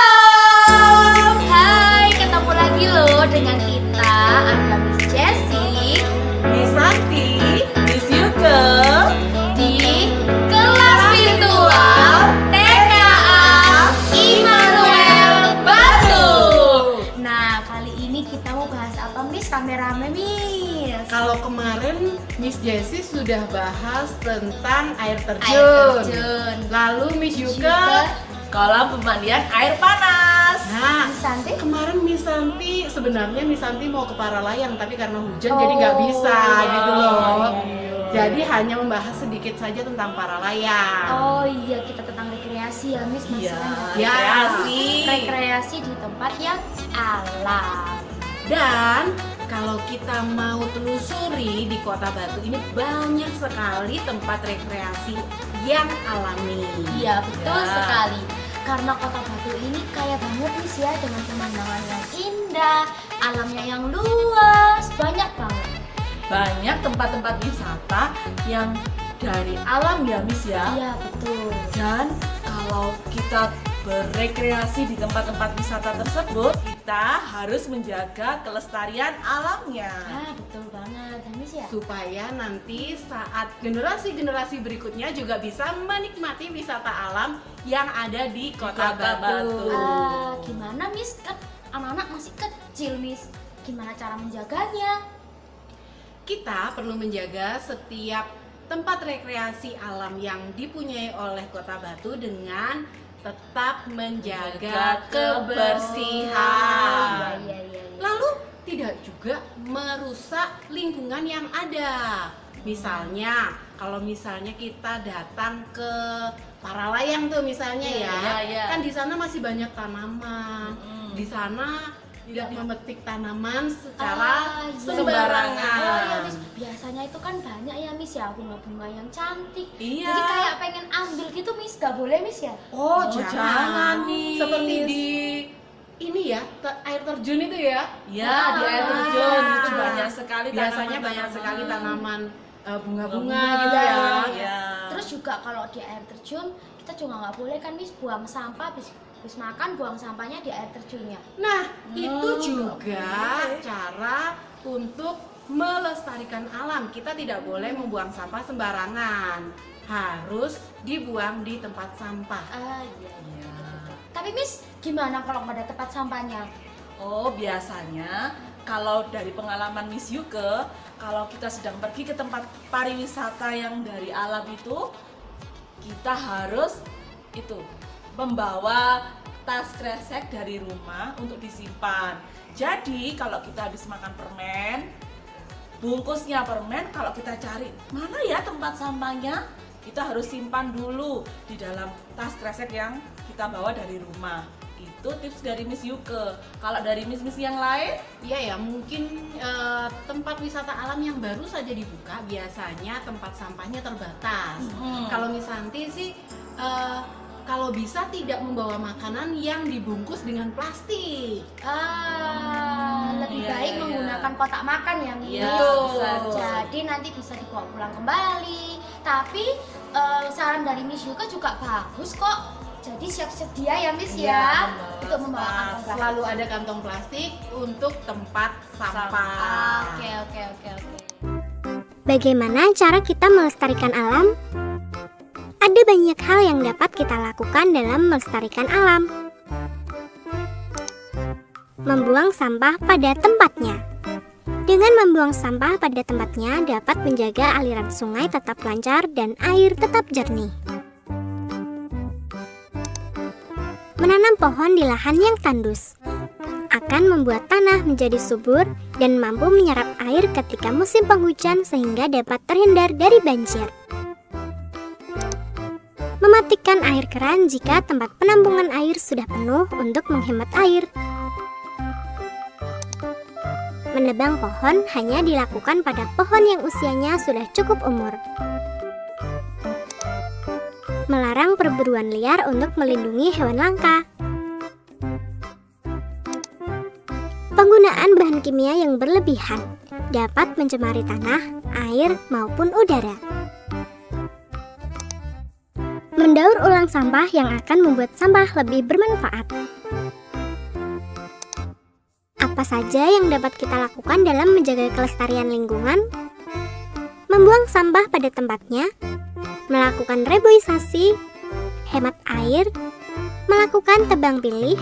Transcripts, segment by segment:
Shalom, hai, ketemu lagi loh dengan kita, ada Miss Jessie, Miss Santi, Miss Yuke di kelas virtual TKA Immanuel Batu. Nah, kali ini kita mau bahas apa, Miss? Rame-rame, Miss. Kalau kemarin Miss Jessie sudah bahas tentang air terjun. Air terjun. Lalu Miss Yuke Yuke, kolam pemandian air panas. Nah, Miss Santi. kemarin Miss Santi sebenarnya Miss Santi mau ke Paralayang tapi karena hujan jadi nggak bisa gitu loh. Jadi hanya membahas sedikit saja tentang Paralayang. Oh iya, kita tentang rekreasi ya, Miss. Masih Iya, kan? Ya. Rekreasi di tempat yang alam. Dan kalau kita mau telusuri di Kota Batu ini banyak sekali tempat rekreasi yang alami. Iya, betul Ya. sekali. Karena Kota Batu ini kaya banget nih ya, dengan pemandangan yang indah, alamnya yang luas, banyak banget. Banyak tempat-tempat wisata yang dari alam ya, Miss ya. Iya, betul. Dan kalau kita berrekreasi di tempat-tempat wisata tersebut, kita harus menjaga kelestarian alamnya. Ah, betul banget, Miss ya. Supaya nanti saat generasi-generasi berikutnya juga bisa menikmati wisata alam yang ada di Kota Kota Batu. Batu. Gimana, Miss? Kan anak-anak masih kecil, Miss. Gimana cara menjaganya? Kita perlu menjaga setiap tempat rekreasi alam yang dipunyai oleh Kota Batu dengan tetap menjaga kebersihan. Iya. Lalu tidak juga merusak lingkungan yang ada. Misalnya, kalau misalnya kita datang ke Paralayang tuh misalnya Iya. kan di sana masih banyak tanaman. Mm-mm. Di sana tidak memetik tanaman Ah, secara iya. sembarangan. Oh iya, Miss. Biasanya itu kan banyak ya, Miss ya, bunga-bunga yang cantik. Iya. Jadi kayak pengen ambil gitu, Miss. Gak boleh, Miss ya? Oh, jangan, Miss. Seperti di ini ya, air terjun itu ya. Ya, di air terjun itu banyak sekali Biasanya banyak tanaman-tanaman. sekali tanaman bunga-bunga Bunga, gitu ya. Iya. Terus juga kalau di air terjun, kita juga nggak boleh kan, Miss, buang sampah. Habis makan, buang sampahnya di air terjunnya. Nah, itu Oh, juga oke. cara untuk melestarikan alam. Kita tidak boleh membuang sampah sembarangan. Harus dibuang di tempat sampah. Ah iya. Iya. Tapi Miss, gimana kalau nggak ada tempat sampahnya? Oh, biasanya kalau dari pengalaman Miss Yuke, kalau kita sedang pergi ke tempat pariwisata yang dari alam itu, kita harus membawa tas kresek dari rumah untuk disimpan. Jadi, kalau kita habis makan permen, bungkusnya permen, kalau kita cari mana ya tempat sampahnya, kita harus simpan dulu di dalam tas kresek yang kita bawa dari rumah. Itu tips dari Miss Yuke. Kalau dari Miss yang lain, Iya ya, mungkin tempat wisata alam yang baru saja dibuka biasanya tempat sampahnya terbatas. Kalau Miss Santi sih kalau bisa tidak membawa makanan yang dibungkus dengan plastik. Lebih Iya, baik iya, menggunakan kotak makan ya, Miss. Iya, bisa. Jadi nanti bisa dibawa pulang kembali. Tapi saran dari Miss Yuka juga bagus kok. Jadi siap sedia ya, Miss Iya, ya, membawa untuk membawa tas. kantong plastik. Selalu ada kantong plastik untuk tempat sampah. Oke. Bagaimana cara kita melestarikan alam? Ada banyak hal yang dapat kita lakukan dalam melestarikan alam. Membuang sampah pada tempatnya. Dengan membuang sampah pada tempatnya dapat menjaga aliran sungai tetap lancar dan air tetap jernih. Menanam pohon di lahan yang tandus akan membuat tanah menjadi subur dan mampu menyerap air ketika musim penghujan sehingga dapat terhindar dari banjir. Mematikan air keran jika tempat penampungan air sudah penuh untuk menghemat air. Menebang pohon hanya dilakukan pada pohon yang usianya sudah cukup umur. Melarang perburuan liar untuk melindungi hewan langka. Penggunaan bahan kimia yang berlebihan dapat mencemari tanah, air, maupun udara. Mendaur ulang sampah yang akan membuat sampah lebih bermanfaat. Apa saja yang dapat kita lakukan dalam menjaga kelestarian lingkungan? Membuang sampah pada tempatnya, melakukan reboisasi, hemat air, melakukan tebang pilih,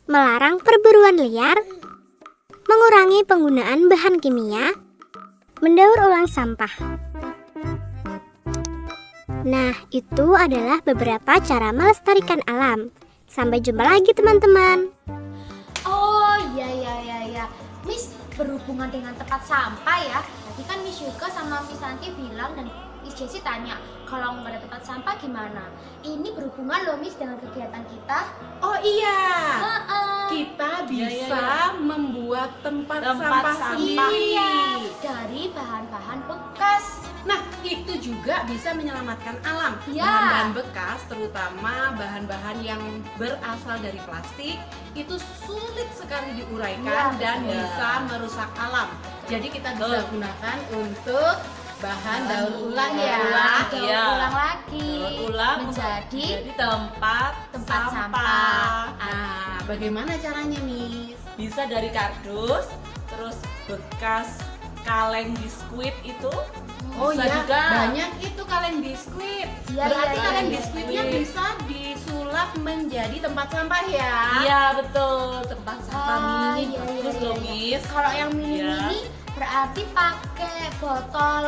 melarang perburuan liar, mengurangi penggunaan bahan kimia, mendaur ulang sampah. Nah, itu adalah beberapa cara melestarikan alam. Sampai jumpa lagi teman-teman. Oh iya. Miss, berhubungan dengan tempat sampah ya. Tadi kan Miss Yuka sama Miss Santi bilang dan Miss Jessie tanya, kalau nggak ada tempat sampah gimana? Ini berhubungan loh Miss dengan kegiatan kita. Oh iya, Heeh. kita Iya, bisa membuat tempat Tempat sampah sampah. sendiri. Iya, dari bahan-bahan bekas. Nah, itu juga bisa menyelamatkan alam. Iya. Bahan-bahan bekas, terutama bahan-bahan yang berasal dari plastik, itu sulit sekali diuraikan Iya, dan betul. bisa merusak alam. Jadi kita bisa gunakan untuk bahan daur ulang ya. Daur Iya. ulang lagi. Daur ulang menjadi jadi tempat sampah. sampah. Nah, bagaimana caranya, Miss? Bisa dari kardus, terus bekas kaleng biskuit itu. Oh Bisa iya, juga. banyak itu kaleng biskuit. Iya, Berarti iya, kaleng iya. biskuitnya bisa disulap menjadi tempat sampah ya? Iya betul, tempat sampah Ah, mini iya, bagus iya, loh iya. Miss. Kalau yang mini-mini berarti pakai botol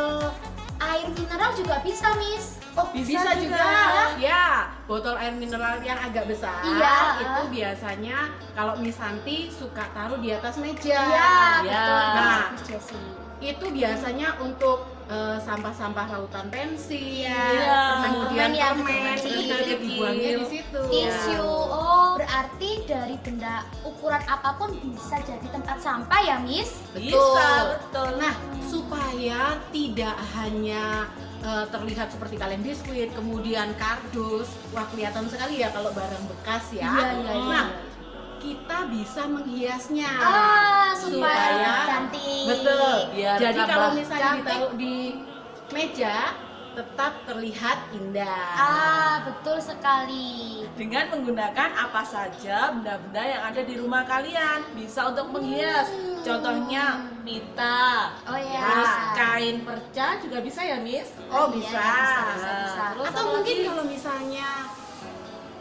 air mineral juga bisa, Miss. Oh, Bisa bisa juga. juga. Ya, botol air mineral yang agak besar. Iya. Itu biasanya kalau Miss Santi suka taruh di atas meja. Iya, Iya. betul. Nah. Miss Jessie. Itu biasanya untuk sampah-sampah lautan pensil, Iya. kemudian Permen ya, permen, permen terus nanti kecil. dibuangnya di situ. Tisu. Oh, berarti dari benda ukuran apapun bisa jadi tempat sampah ya, Miss? Bisa, betul. Nah, supaya tidak hanya terlihat seperti kaleng biskuit, kemudian kardus, wah kelihatan sekali ya kalau barang bekas ya. Iya, iya, iya. Nah, kita bisa menghiasnya. Supaya cantik. Betul. Biar Jadi tambah kalau misalnya cantik. ditaruh di meja, tetap terlihat indah. Betul sekali. dengan menggunakan apa saja benda-benda yang ada di rumah kalian. Bisa untuk menghias, contohnya pita, Oh iya. terus kain perca juga bisa ya Miss? Oh, Iya, bisa. bisa. Terus Atau apa mungkin lagi? kalau misalnya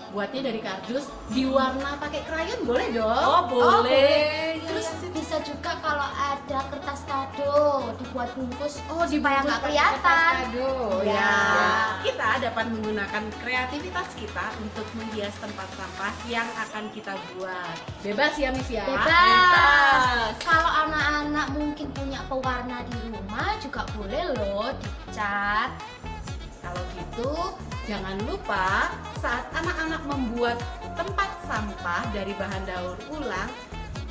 buatnya dari kardus, diwarna pakai krayon boleh dong. Oh boleh. Terus bisa juga kalau ada kertas kado dibuat bungkus supaya dibungkus nggak pakai kelihatan. kertas kado. Ya. Ya. Kita dapat menggunakan kreativitas kita untuk menghias tempat sampah yang akan kita buat. Bebas ya, Miss ya. Bebas. Kalau anak-anak mungkin punya pewarna di rumah juga boleh loh dicat. Kalau gitu, jangan lupa saat anak-anak membuat tempat sampah dari bahan daur ulang,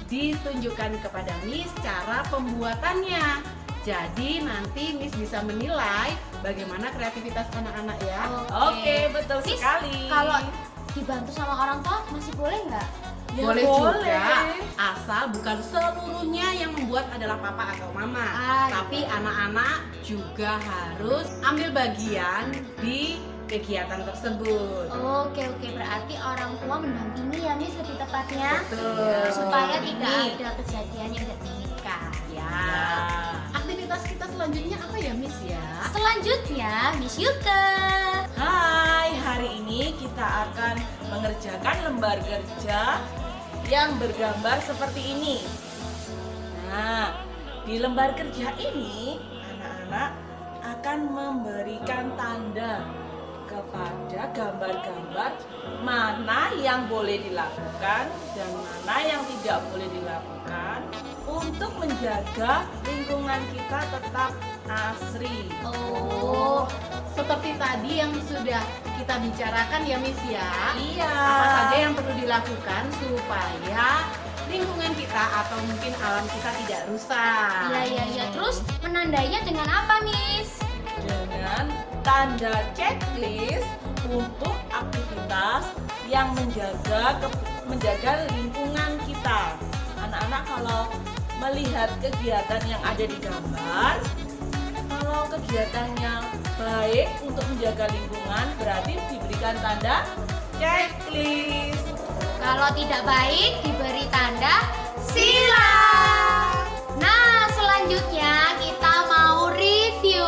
ditunjukkan kepada Miss cara pembuatannya. Jadi nanti Miss bisa menilai bagaimana kreativitas anak-anak ya. Oke, betul Miss, sekali. Kalau dibantu sama orang tua masih boleh nggak? Ya, boleh boleh. juga, asal bukan seluruhnya yang membuat adalah papa atau mama, tapi anak-anak juga harus ambil bagian di kegiatan tersebut. Oke, berarti orang tua mendampingi ya Miss lebih tepatnya. Betul. Supaya tidak Nih. ada kejadian yang tidak diinginkan. Ya. Aktivitas kita selanjutnya apa ya, Miss ya? Selanjutnya Miss Yuka. Hai, hari ini kita akan mengerjakan lembar kerja yang bergambar seperti ini. Nah, di lembar kerja ini anak-anak akan memberikan tanda kepada gambar-gambar mana yang boleh dilakukan dan mana yang tidak boleh dilakukan untuk menjaga lingkungan kita tetap asri. Oh, Seperti tadi yang sudah kita bicarakan ya, Miss ya. Iya. Apa saja yang perlu dilakukan supaya lingkungan kita atau mungkin alam kita tidak rusak. iya. Terus menandainya dengan apa, Miss? Dengan tanda checklist untuk aktivitas yang menjaga lingkungan kita. anak-anak kalau melihat kegiatan yang ada di gambar, kalau kegiatannya baik untuk menjaga lingkungan berarti diberikan tanda checklist. Kalau tidak baik diberi tanda silang. Nah, selanjutnya kita mau review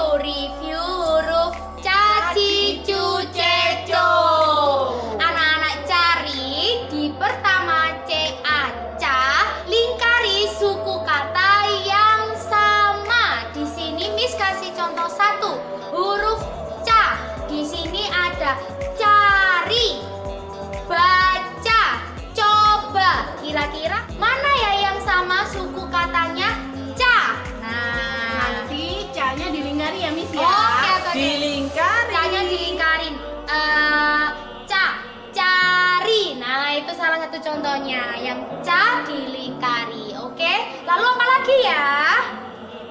huruf ca, ci, cu, ce, co. Anak-anak cari di pertama C, A, ca, lingkari suku kata yang sama. Di sini Miss kasih contoh satu, huruf ca. Di sini ada cari, baca, coba. Kira-kira mana ya yang sama suku katanya ca? Nah, Nanti ca-nya dilingkari ya Miss ya. oke. Dilingkari. Ca-nya dilingkarin. Ca, cari. Nah, itu salah satu contohnya. Yang ca dilingkari. Oke. Lalu apa lagi ya?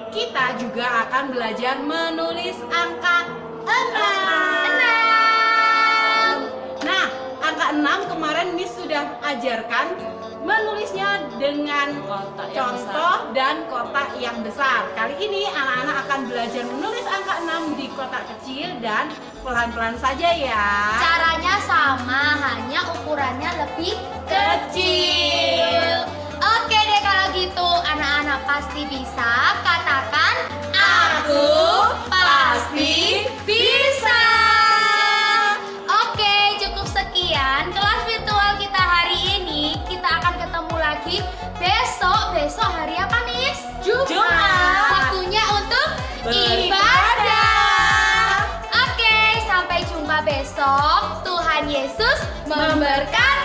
Kita juga akan belajar menulis angka 6. 6. Nah, angka 6 kemarin Miss sudah ajarkan menulisnya dengan Kotak yang contoh dan kotak yang besar. Kali ini anak-anak akan belajar menulis angka 6 di kotak kecil dan pelan-pelan saja ya. Caranya sama, hanya ukurannya lebih kecil. Oke deh kalau gitu, anak-anak pasti bisa. Katakan, aku pasti bisa. Oke, cukup sekian kelas virtual kita hari ini. Kita akan ketemu lagi besok. Besok hari apa, Miss? Jumat. Waktunya untuk Beribadah. ibadah. Oke, sampai jumpa besok. Tuhan Yesus memberkati.